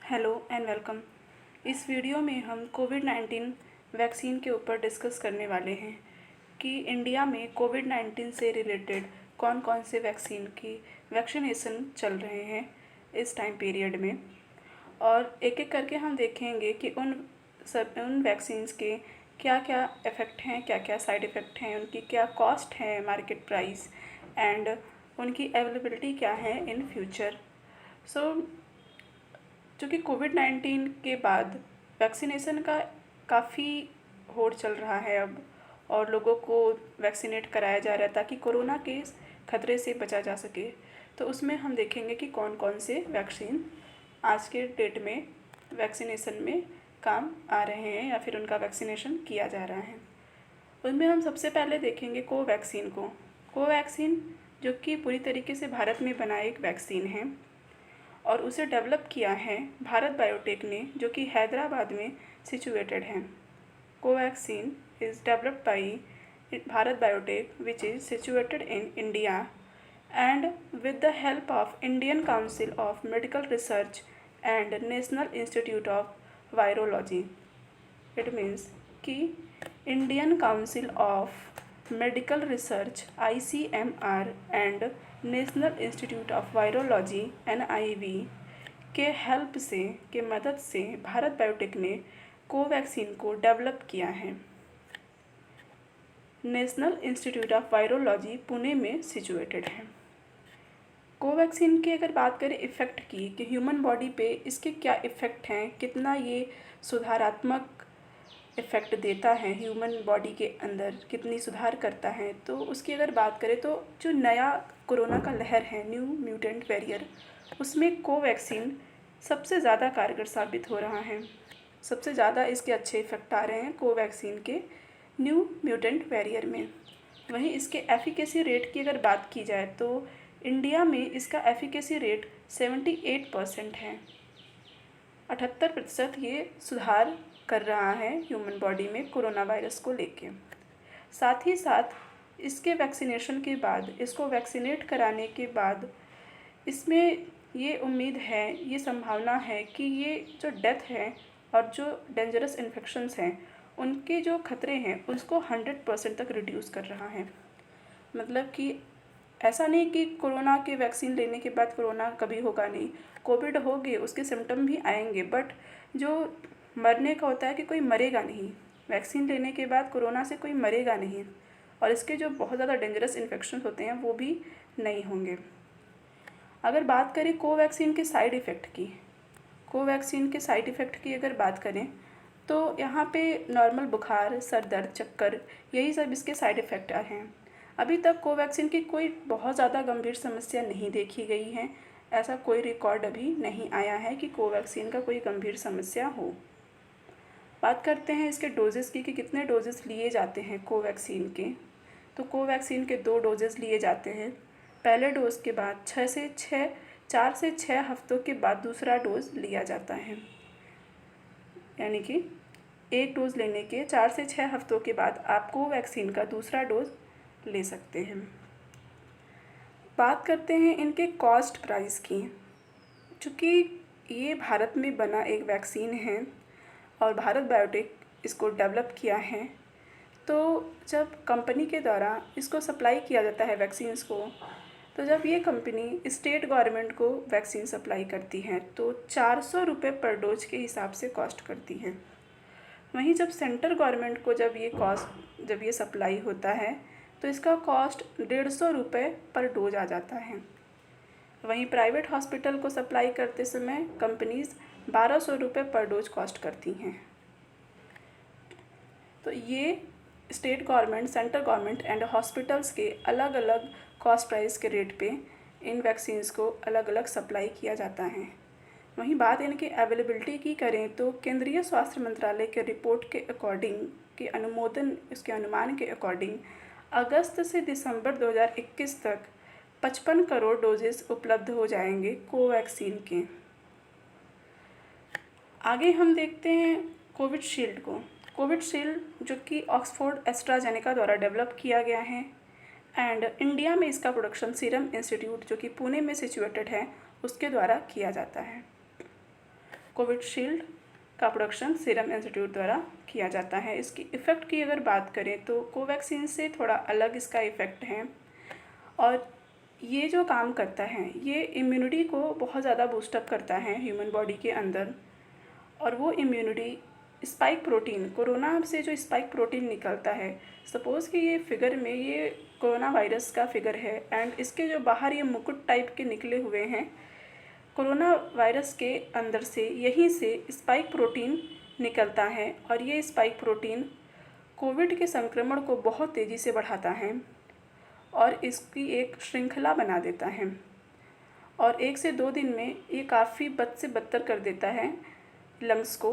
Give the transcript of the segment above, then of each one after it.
Hello and welcome. इस video में हम कोविड-19 वैक्सीन के ऊपर डिस्कस करने वाले हैं कि इंडिया में कोविड-19 से रिलेटेड कौन कौन से वैक्सीन की वैक्सीनेशन चल रहे हैं इस टाइम पीरियड में, और एक एक करके हम देखेंगे कि उन वैक्सीन्स के क्या क्या इफ़ेक्ट हैं, क्या क्या साइड इफ़ेक्ट हैं, उनकी क्या कॉस्ट है, मार्केट प्राइस एंड उनकी अवेलेबिलिटी क्या है इन फ्यूचर। चूँकि कोविड-19 के बाद वैक्सीनेशन का काफ़ी होड़ चल रहा है अब, और लोगों को वैक्सीनेट कराया जा रहा है ताकि कोरोना के खतरे से बचा जा सके। तो उसमें हम देखेंगे कि कौन कौन से वैक्सीन आज के डेट में वैक्सीनेशन में काम आ रहे हैं या फिर उनका वैक्सीनेशन किया जा रहा है। उनमें हम सबसे पहले देखेंगे कोवैक्सीन को। कोवैक्सीन जो कि पूरी तरीके से भारत में बना एक वैक्सीन है और उसे डेवलप किया है भारत बायोटेक ने, जो कि हैदराबाद में सिचुएटेड है। Covaxin is developed by Bharat Biotech which is situated in India and with the help of Indian Council of Medical Research and National Institute of Virology. It means कि Indian Council of Medical Research ICMR and National Institute of Virology NIV के मदद से Bharat Biotech ने Covaxin को develop किया है। National Institute of Virology Pune में situated है। कोवैक्सीन की अगर बात करें इफ़ेक्ट की कि ह्यूमन बॉडी पे इसके क्या इफ़ेक्ट हैं, कितना ये सुधारात्मक इफ़ेक्ट देता है ह्यूमन बॉडी के अंदर, कितनी सुधार करता है, तो उसकी अगर बात करें तो जो नया कोरोना का लहर है, न्यू म्यूटेंट वेरियर, उसमें कोवैक्सीन सबसे ज़्यादा कारगर साबित हो रहा है। सबसे ज़्यादा इसके अच्छे इफ़ेक्ट आ रहे हैं कोवैक्सीन के न्यू म्यूटेंट वेरियर में। वहीं इसके एफिकेसी रेट की अगर बात की जाए तो इंडिया में इसका एफिकेसी रेट 78% है। 78% ये सुधार कर रहा है ह्यूमन बॉडी में कोरोना वायरस को लेके। साथ ही साथ इसके वैक्सीनेशन के बाद, इसको वैक्सीनेट कराने के बाद इसमें ये उम्मीद है, ये संभावना है कि ये जो डेथ है और जो डेंजरस इन्फेक्शंस हैं उनके जो खतरे हैं उसको 100% तक रिड्यूस कर रहा है। मतलब कि ऐसा नहीं कि कोरोना के वैक्सीन लेने के बाद कोरोना कभी होगा नहीं, कोविड होगी, उसके सिम्टम भी आएंगे, बट जो मरने का होता है कि कोई मरेगा नहीं। वैक्सीन लेने के बाद कोरोना से कोई मरेगा नहीं, और इसके जो बहुत ज़्यादा डेंजरस इन्फेक्शन होते हैं वो भी नहीं होंगे। अगर बात करें कोवैक्सीन के साइड इफ़ेक्ट की अगर बात करें तो यहाँ पे नॉर्मल बुखार, सर दर्द, चक्कर, यही सब इसके साइड इफ़ेक्ट हैं। अभी तक कोवैक्सीन की कोई बहुत ज़्यादा गंभीर समस्या नहीं देखी गई है। ऐसा कोई रिकॉर्ड अभी नहीं आया है कि कोवैक्सीन का कोई गंभीर समस्या हो। बात करते हैं इसके डोजेस की कि कितने डोजेस लिए जाते हैं कोवैक्सीन के। तो कोवैक्सीन के 2 डोजेस लिए जाते हैं। पहले डोज के बाद 4 से 6 हफ्तों के बाद दूसरा डोज लिया जाता है। यानी कि एक डोज लेने के 4 से 6 हफ्तों के बाद आप कोवैक्सीन का दूसरा डोज ले सकते हैं। बात करते हैं इनके कॉस्ट प्राइस की। चूँकि ये भारत में बना एक वैक्सीन है और भारत बायोटेक इसको डेवलप किया है, तो जब कंपनी के द्वारा इसको सप्लाई किया जाता है वैक्सीन्स को, तो जब ये कंपनी स्टेट गवर्नमेंट को वैक्सीन सप्लाई करती है तो 400 रुपये पर डोज के हिसाब से कॉस्ट करती है। वहीं जब सेंट्रल गवर्नमेंट को जब ये सप्लाई होता है तो इसका कॉस्ट 150 रुपये पर डोज आ जाता है। वहीं प्राइवेट हॉस्पिटल को सप्लाई करते समय कंपनीज़ 1200 रुपये पर डोज कॉस्ट करती हैं। तो ये state government, central government and hospitals के अलग अलग कॉस्ट प्राइस के रेट पे इन वैक्सीन्स को अलग अलग सप्लाई किया जाता है। वहीं बात इनके अवेलेबिलिटी की करें तो केंद्रीय स्वास्थ्य मंत्रालय के रिपोर्ट के अकॉर्डिंग, उसके अनुमान के अकॉर्डिंग अगस्त से दिसंबर 2021 तक 55 करोड़ डोजेस उपलब्ध हो जाएंगे कोवैक्सीन के। आगे हम देखते हैं कोविशील्ड को। कोविशील्ड जो कि ऑक्सफोर्ड एस्ट्राजेनेका द्वारा डेवलप किया गया है एंड इंडिया में इसका प्रोडक्शन सीरम इंस्टीट्यूट जो कि पुणे में सिचुएटेड है उसके द्वारा किया जाता है। कोविशील्ड का प्रोडक्शन सीरम इंस्टीट्यूट द्वारा किया जाता है। इसकी इफ़ेक्ट की अगर बात करें तो कोवैक्सीन से थोड़ा अलग इसका इफ़ेक्ट है, और ये जो काम करता है ये इम्यूनिटी को बहुत ज़्यादा बूस्टअप करता है ह्यूमन बॉडी के अंदर। और वो इम्यूनिटी स्पाइक प्रोटीन, कोरोना से जो स्पाइक प्रोटीन निकलता है, सपोज़ कि ये फिगर में ये कोरोना वायरस का फिगर है एंड इसके जो बाहर ये मुकुट टाइप के निकले हुए हैं, कोरोना वायरस के अंदर से यहीं से स्पाइक प्रोटीन निकलता है और ये स्पाइक प्रोटीन कोविड के संक्रमण को बहुत तेज़ी से बढ़ाता है और इसकी एक श्रृंखला बना देता है और 1 से 2 दिन में ये काफ़ी बद से बदतर कर देता है लंग्स को।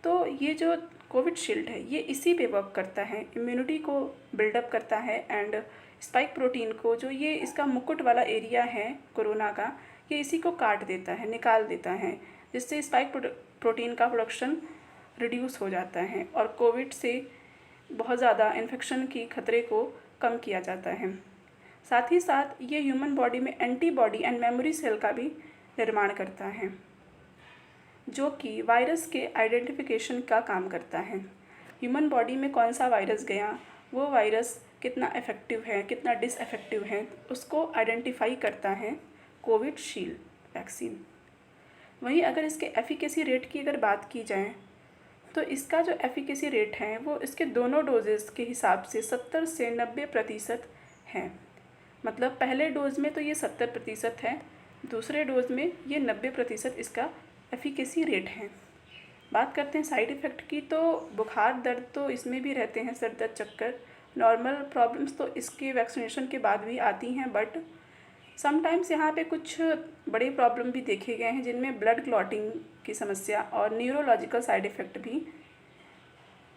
तो ये जो कोविशील्ड है ये इसी पे वर्क करता है, इम्यूनिटी को बिल्डअप करता है एंड स्पाइक प्रोटीन को, जो ये इसका मुकुट वाला एरिया है कोरोना का, ये इसी को काट देता है, निकाल देता है, जिससे स्पाइक प्रोटीन का प्रोडक्शन रिड्यूस हो जाता है और कोविड से बहुत ज़्यादा इन्फेक्शन की खतरे को कम किया जाता है। साथ ही साथ ये ह्यूमन बॉडी में एंटीबॉडी एंड मेमोरी सेल का भी निर्माण करता है, जो कि वायरस के आइडेंटिफिकेशन का काम करता है। ह्यूमन बॉडी में कौन सा वायरस गया, वो वायरस कितना इफ़ेक्टिव है, कितना डिसइफेक्टिव है, उसको आइडेंटिफाई करता है कोविशील्ड वैक्सीन। वहीं अगर इसके एफिकेसी रेट की अगर बात की जाए तो इसका जो एफिकेसी रेट है वो इसके दोनों डोजेज़ के हिसाब से 70 से 90% है। मतलब पहले डोज में तो ये 70% है, दूसरे डोज में ये 90% इसका एफिकेसी रेट है। बात करते हैं साइड इफ़ेक्ट की, तो बुखार दर्द तो इसमें भी रहते हैं, सर दर्द चक्कर, नॉर्मल प्रॉब्लम्स तो इसके वैक्सीनेशन के बाद भी आती हैं, बट समटाइम्स यहाँ पे कुछ बड़े प्रॉब्लम भी देखे गए हैं जिनमें ब्लड क्लॉटिंग की समस्या और न्यूरोलॉजिकल साइड इफ़ेक्ट भी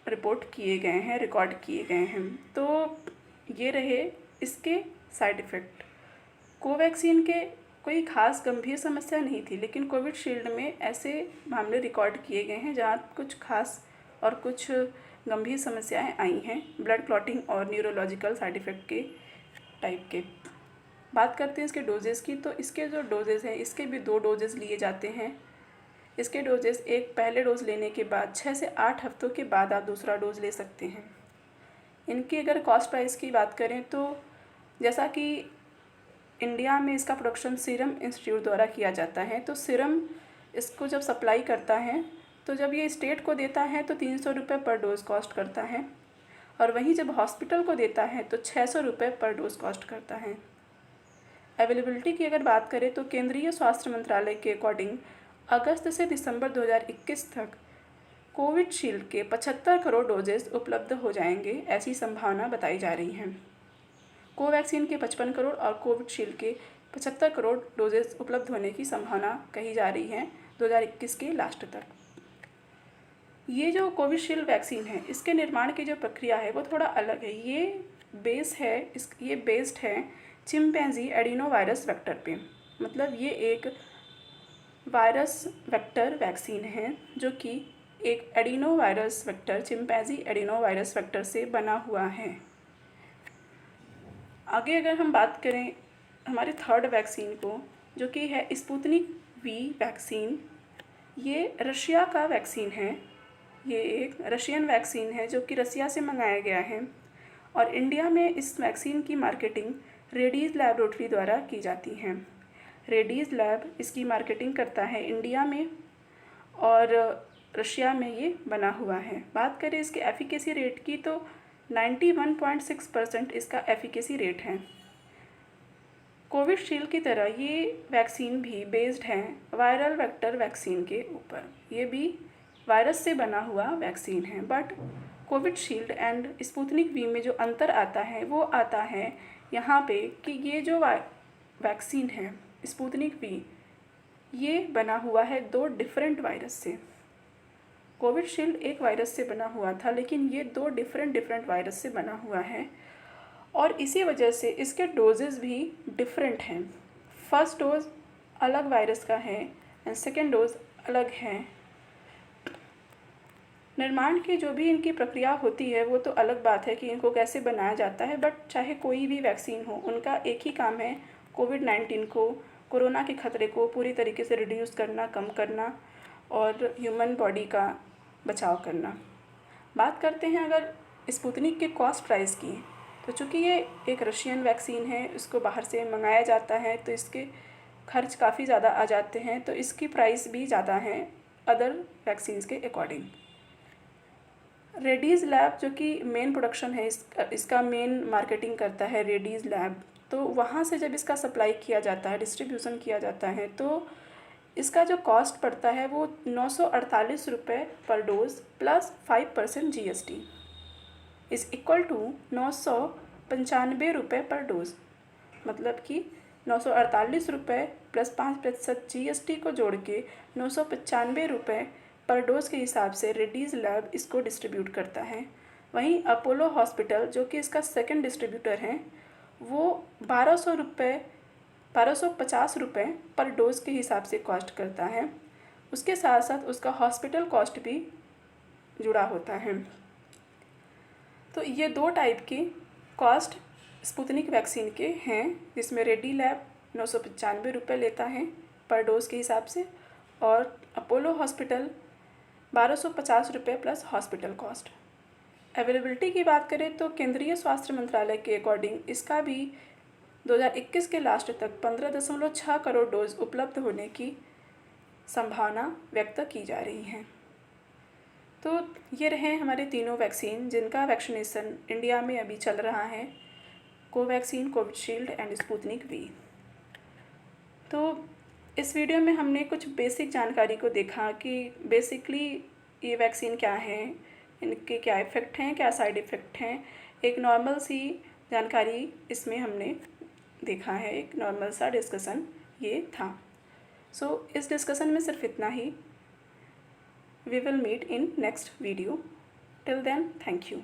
रिपोर्ट किए गए हैं, रिकॉर्ड किए गए हैं। तो ये रहे इसके साइड इफ़ेक्ट। कोवैक्सीन के कोई ख़ास गंभीर समस्या नहीं थी, लेकिन कोविशील्ड में ऐसे मामले रिकॉर्ड किए गए हैं जहाँ कुछ खास और कुछ गंभीर समस्याएं आई हैं ब्लड क्लॉटिंग और न्यूरोलॉजिकल साइड इफ़ेक्ट के टाइप के। बात करते हैं इसके डोजेज़ की, तो इसके जो डोजेज़ हैं इसके भी 2 डोजेज़ लिए जाते हैं। इसके डोजेज़ एक पहले डोज लेने के बाद 6 से 8 हफ्तों के बाद आप दूसरा डोज ले सकते हैं। इनकी अगर कॉस्ट प्राइस की बात करें तो जैसा कि इंडिया में इसका प्रोडक्शन सीरम इंस्टीट्यूट द्वारा किया जाता है, तो सीरम इसको जब सप्लाई करता है तो जब ये स्टेट को देता है तो 300 रुपये पर डोज कॉस्ट करता है, और वहीं जब हॉस्पिटल को देता है तो 600 रुपये पर डोज कॉस्ट करता है। अवेलेबिलिटी की अगर बात करें तो केंद्रीय स्वास्थ्य मंत्रालय के अकॉर्डिंग अगस्त से दिसंबर 2021 तक कोविशील्ड के 75 करोड़ डोजेस उपलब्ध हो जाएंगे, ऐसी संभावना बताई जा रही है। कोवैक्सीन के 55 करोड़ और कोविशील्ड के 75 करोड़ डोजेस उपलब्ध होने की संभावना कही जा रही है 2021 के लास्ट तक। ये जो कोविशील्ड वैक्सीन है इसके निर्माण की जो प्रक्रिया है वो थोड़ा अलग है। ये बेस्ड है चिंपैंजी एडिनो वायरस वेक्टर पे। मतलब ये एक वायरस वेक्टर वैक्सीन है जो कि एक adeno virus vector, chimpanzee adeno virus vector से बना हुआ है। आगे अगर हम बात करें हमारे थर्ड वैक्सीन को, जो कि है स्पुतनिक वी वैक्सीन। ये रशिया का वैक्सीन है। ये एक रशियन वैक्सीन है जो कि रसिया से मंगाया गया है और इंडिया में इस वैक्सीन की मार्केटिंग रेडीज़ लैबोरेटरी द्वारा की जाती है। रेडीज़ लैब इसकी मार्केटिंग करता है इंडिया में और रशिया में ये बना हुआ है। बात करें इसके एफिकेसी रेट की तो 91.6% इसका एफिकेसी रेट है। कोविशील्ड की तरह ये वैक्सीन भी बेस्ड है वायरल वेक्टर वैक्सीन के ऊपर। ये भी वायरस से बना हुआ वैक्सीन है, but Covishield and Sputnik V में जो अंतर आता है वो आता है यहाँ पे कि ये जो वैक्सीन है स्पुतनिक वी, ये बना हुआ है 2 डिफरेंट वायरस से। कोविशील्ड एक वायरस से बना हुआ था, लेकिन ये 2 डिफरेंट वायरस से बना हुआ है और इसी वजह से इसके डोजेज़ भी डिफरेंट हैं। फर्स्ट डोज अलग वायरस का है एंड सेकेंड डोज अलग है। निर्माण की जो भी इनकी प्रक्रिया होती है वो तो अलग बात है कि इनको कैसे बनाया जाता है, बट चाहे कोई भी वैक्सीन हो उनका एक ही काम है कोविड-19 को, कोरोना के खतरे को पूरी तरीके से रिड्यूस करना, कम करना और ह्यूमन बॉडी का बचाव करना। बात करते हैं अगर स्पुतनिक के कॉस्ट प्राइस की, तो चूँकि ये एक रशियन वैक्सीन है, इसको बाहर से मंगाया जाता है, तो इसके खर्च काफ़ी ज़्यादा आ जाते हैं, तो इसकी प्राइस भी ज़्यादा है अदर वैक्सीन्स के अकॉर्डिंग। रेडीज़ लैब जो कि मेन प्रोडक्शन है, इसका मेन मार्केटिंग करता है रेडीज़ लैब, तो वहाँ से जब इसका सप्लाई किया जाता है, डिस्ट्रीब्यूशन किया जाता है, तो इसका जो कॉस्ट पड़ता है वो 948 रुपये per dose plus 5% GST is equal to 995 रुपये पर डोज़। मतलब कि 948 रुपये प्लस 5% GST को जोड़ के 995 रुपये पर डोज़ के हिसाब से रेडीज़ लैब इसको डिस्ट्रीब्यूट करता है। वहीं अपोलो हॉस्पिटल जो कि इसका सेकंड डिस्ट्रीब्यूटर है, वो 1250 रुपये पर डोज़ के हिसाब से कॉस्ट करता है। उसके साथ साथ उसका हॉस्पिटल कॉस्ट भी जुड़ा होता है। तो ये 2 टाइप की कॉस्ट स्पुतनिक वैक्सीन के हैं, जिसमें रेडी लैब 995 रुपये लेता है पर डोज़ के हिसाब से, और अपोलो हॉस्पिटल 1250 रुपये प्लस हॉस्पिटल कॉस्ट। अवेलेबिलिटी की बात करें तो केंद्रीय स्वास्थ्य मंत्रालय के अकॉर्डिंग इसका भी 2021 के लास्ट तक 15.6 करोड़ डोज उपलब्ध होने की संभावना व्यक्त की जा रही है। तो ये रहे हमारे तीनों वैक्सीन जिनका वैक्सीनेशन इंडिया में अभी चल रहा है, Covaxin, Covishield and Sputnik V. तो इस वीडियो में हमने कुछ बेसिक जानकारी को देखा कि बेसिकली ये वैक्सीन क्या है, इनके क्या इफ़ेक्ट हैं, क्या साइड इफ़ेक्ट हैं। एक नॉर्मल सी जानकारी इसमें हमने देखा है, एक नॉर्मल सा डिस्कशन ये था। सो इस डिस्कशन में सिर्फ इतना ही। We will meet in next video. Till then, thank you.